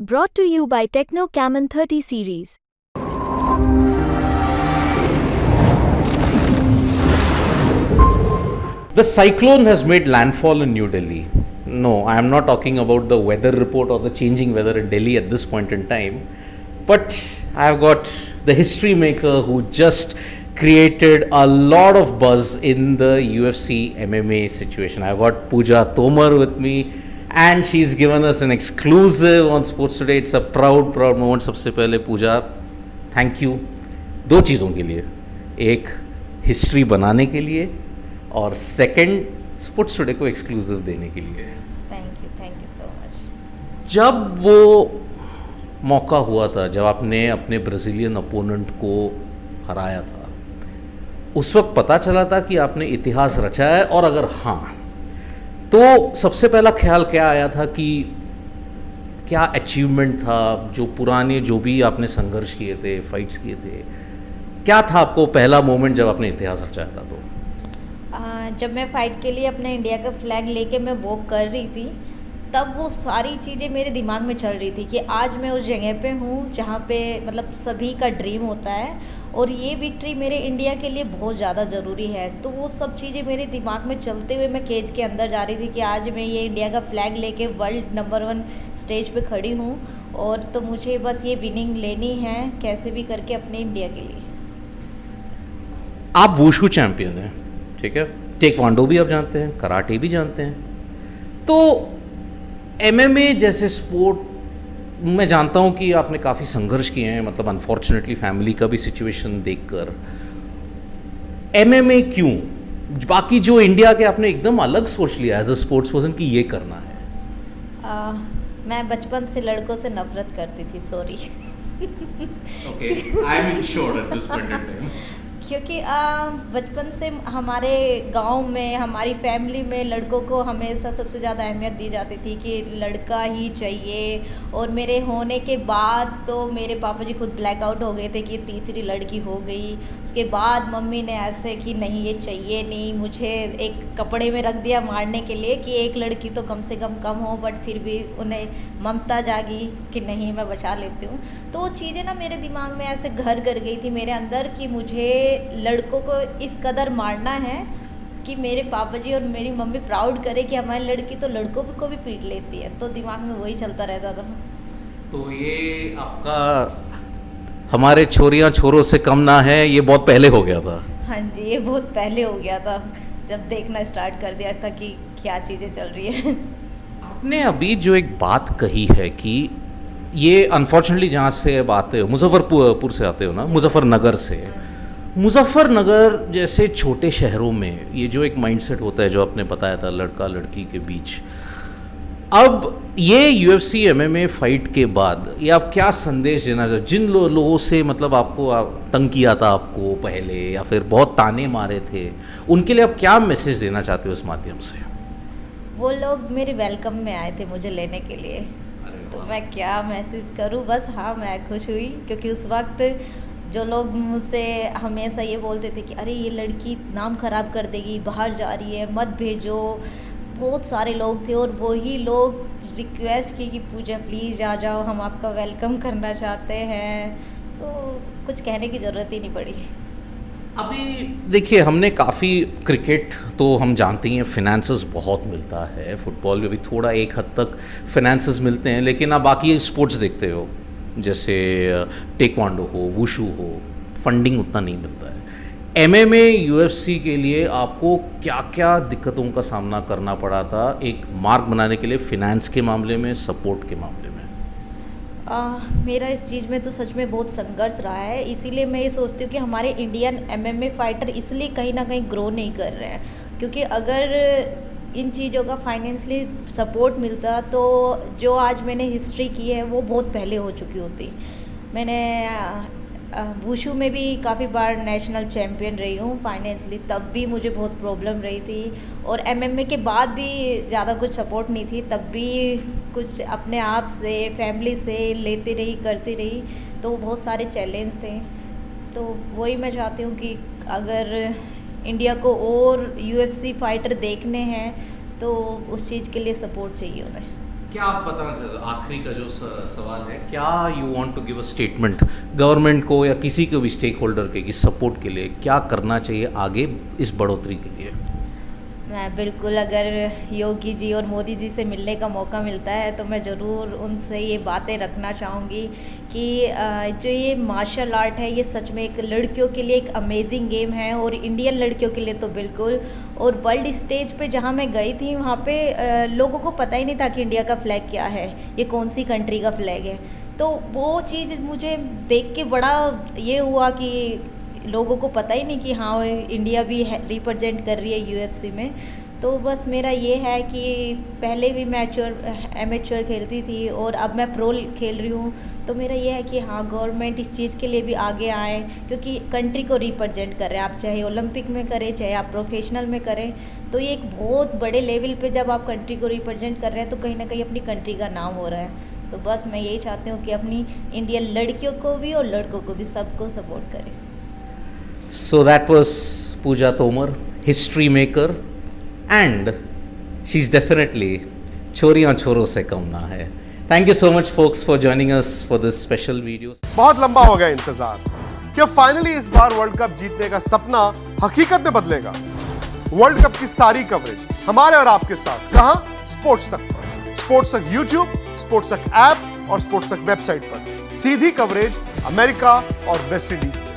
Brought to you by Techno Camon 30 series. The cyclone has made landfall in New Delhi. No, I am not talking about the weather report or the changing weather in Delhi at this point in time. But I have got the history maker who just created a lot of buzz in the UFC MMA situation. I've got Pooja Tomar with me and she's given us an exclusive on Sports Today. It's a proud moment. सबसे पहले पूजा thank you दो चीज़ों के लिए, एक history बनाने के लिए और सेकंड स्पोर्ट्स टुडे को एक्सक्लूसिव देने के लिए. Thank you so much. जब वो मौका हुआ था जब आपने अपने ब्राज़ीलियन अपोनेंट को हराया था, उस वक्त पता चला था कि आपने इतिहास रचा है? और अगर हाँ, तो सबसे पहला ख्याल क्या आया था कि क्या अचीवमेंट था? जो पुराने जो भी आपने संघर्ष किए थे, फाइट्स किए थे, क्या था आपको पहला मोमेंट जब आपने इतिहास रचाया था? तो जब मैं फ़ाइट के लिए अपने इंडिया का फ्लैग लेके मैं वॉक कर रही थी, तब वो सारी चीज़ें मेरे दिमाग में चल रही थी कि आज मैं उस जगह पे हूँ जहाँ पे मतलब सभी का ड्रीम होता है और ये विक्ट्री मेरे इंडिया के लिए बहुत ज़्यादा ज़रूरी है. तो वो सब चीज़ें मेरे दिमाग में चलते हुए मैं केज के अंदर जा रही थी कि आज मैं ये इंडिया का फ्लैग लेके वर्ल्ड नंबर 1 स्टेज पे खड़ी हूँ और तो मुझे बस ये विनिंग लेनी है कैसे भी करके अपने इंडिया के लिए. आप वुशु चैम्पियन हैं, ठीक है, टेक्वांडो भी आप जानते हैं, कराटे भी जानते हैं, तो एमएमए जैसे स्पोर्ट मैं जानता हूँ कि आपने काफ़ी संघर्ष किए हैं, मतलब अनफॉर्चुनेटली फैमिली का भी सिचुएशन देखकर. एमएमए क्यों? बाकी जो इंडिया के आपने एकदम अलग सोच लिया एज अ स्पोर्ट्स पर्सन कि ये करना है. मैं बचपन से लड़कों से नफरत करती थी. Sorry. Okay, I am insured at this point in time. क्योंकि बचपन से हमारे गांव में हमारी फैमिली में लड़कों को हमेशा सबसे ज़्यादा अहमियत दी जाती थी कि लड़का ही चाहिए. और मेरे होने के बाद तो मेरे पापा जी खुद ब्लैकआउट हो गए थे कि तीसरी लड़की हो गई. उसके बाद मम्मी ने ऐसे कि नहीं ये चाहिए नहीं, मुझे एक कपड़े में रख दिया मारने के लिए कि एक लड़की तो कम से कम हो. बट फिर भी उन्हें ममता जागी कि नहीं मैं बचा लेती हूँ. तो वो चीज़ें ना मेरे दिमाग में ऐसे घर कर गई थी मेरे अंदर कि मुझे लड़कों को इस कदर मारना है कि मेरे पापा जी और मेरी मम्मी प्राउड करे कि हमारी लड़की तो लड़कों को भी पीट लेती है. तो दिमाग में वही चलता रहता था. तो ये आपका हमारे छोरियां छोरों से कम ना है, ये बहुत पहले हो गया था. हाँ जी, ये बहुत पहले हो गया था जब देखना स्टार्ट कर दिया था कि क्या चीज़ें चल रही है. आपने अभी जो एक बात कही है कि ये अनफॉर्चुनेटली जहाँ से अब आते हो, मुजफ्फरपुर से आते हो ना, मुजफ्फरनगर से. मुजफ्फरनगर जैसे छोटे शहरों में ये जो एक माइंडसेट होता है जो आपने बताया था लड़का लड़की के बीच, अब ये यूएफसी एमएमए फाइट के बाद ये आप क्या संदेश देना चाहते? जिन लोगों से मतलब आपको तंग किया था आपको पहले या फिर बहुत ताने मारे थे, उनके लिए आप क्या मैसेज देना चाहते हो इस माध्यम से? वो लोग मेरे वेलकम में आए थे मुझे लेने के लिए, तो मैं क्या मैसेज करूँ. बस हाँ, मैं खुश हुई क्योंकि उस वक्त जो लोग मुझसे हमेशा ये बोलते थे कि अरे ये लड़की नाम ख़राब कर देगी, बाहर जा रही है, मत भेजो, बहुत सारे लोग थे. और वही लोग रिक्वेस्ट की कि पूजा प्लीज़ आ जाओ, हम आपका वेलकम करना चाहते हैं. तो कुछ कहने की ज़रूरत ही नहीं पड़ी. अभी देखिए, हमने काफ़ी क्रिकेट तो हम जानते ही हैं फिनेंसेस बहुत मिलता है, फुटबॉल में भी थोड़ा एक हद तक फिनेंसेस मिलते हैं, लेकिन आप बाकी स्पोर्ट्स देखते हो जैसे टेक्वांडो हो, वुशु हो, फंडिंग उतना नहीं मिलता है. एमएमए यूएफसी के लिए आपको क्या क्या दिक्कतों का सामना करना पड़ा था एक मार्क बनाने के लिए, फिनेंस के मामले में, सपोर्ट के मामले में? मेरा इस चीज़ में तो सच में बहुत संघर्ष रहा है. इसीलिए मैं ये सोचती हूँ कि हमारे इंडियन एमएमए फाइटर इसलिए कहीं ना कहीं ग्रो नहीं कर रहे हैं, क्योंकि अगर इन चीज़ों का फाइनेंशियली सपोर्ट मिलता तो जो आज मैंने हिस्ट्री की है वो बहुत पहले हो चुकी होती. मैंने वुशु में भी काफ़ी बार नेशनल चैम्पियन रही हूँ फाइनेंशियली, तब भी मुझे बहुत प्रॉब्लम रही थी. और एमएमए के बाद भी ज़्यादा कुछ सपोर्ट नहीं थी, तब भी कुछ अपने आप से फैमिली से लेती रही, करती रही. तो बहुत सारे चैलेंज थे. तो वही मैं चाहती हूँ कि अगर इंडिया को और यूएफसी फाइटर देखने हैं तो उस चीज़ के लिए सपोर्ट चाहिए उन्हें. क्या आप बताना चाहते हो, आखिरी का जो सवाल है, क्या you want to give a statement government को या किसी को भी स्टेक होल्डर के इस सपोर्ट के लिए, क्या करना चाहिए आगे इस बढ़ोतरी के लिए? मैं बिल्कुल, अगर योगी जी और मोदी जी से मिलने का मौका मिलता है तो मैं ज़रूर उनसे ये बातें रखना चाहूँगी कि जो ये मार्शल आर्ट है ये सच में एक लड़कियों के लिए एक अमेजिंग गेम है, और इंडियन लड़कियों के लिए तो बिल्कुल। और वर्ल्ड स्टेज पे जहाँ मैं गई थी वहाँ पे लोगों को पता ही नहीं था कि इंडिया का फ्लैग क्या है, ये कौन सी कंट्री का फ्लैग है। तो वो चीज़ मुझे देख के बड़ा ये हुआ कि लोगों को पता ही नहीं कि हाँ इंडिया भी रिप्रेजेंट कर रही है यूएफसी में। तो बस मेरा ये है कि पहले भी मैं एमेच्योर खेलती थी और अब मैं प्रो खेल रही हूँ, तो मेरा ये है कि हाँ गवर्नमेंट इस चीज़ के लिए भी आगे आए, क्योंकि कंट्री को रिप्रेजेंट कर रहे हैं। आप चाहे ओलंपिक में करें चाहे आप प्रोफेशनल में करें, तो ये एक बहुत बड़े लेवल पे जब आप कंट्री को रिप्रेजेंट कर रहे हैं तो कहीं ना कहीं अपनी कंट्री का नाम हो रहा है। तो बस मैं यही चाहती हूँ कि अपनी इंडियन लड़कियों को भी और लड़कों को भी सबको सपोर्ट करें। So that was Pooja Tomar, history maker, and she's definitely choriyan choro se kam na hai. Thank you so much folks for joining us for this special video. बहुत लंबा हो गया इंतजार। क्या फाइनली इस बार वर्ल्ड कप जीतने का सपना हकीकत में बदलेगा? वर्ल्ड कप की सारी कवरेज हमारे और आपके साथ, कहां? स्पोर्ट्स तक पर। स्पोर्ट्स तक यूट्यूब, स्पोर्ट्स तक ऐप और स्पोर्ट्स तक वेबसाइट पर सीधी कवरेज अमेरिका और वेस्ट इंडीज।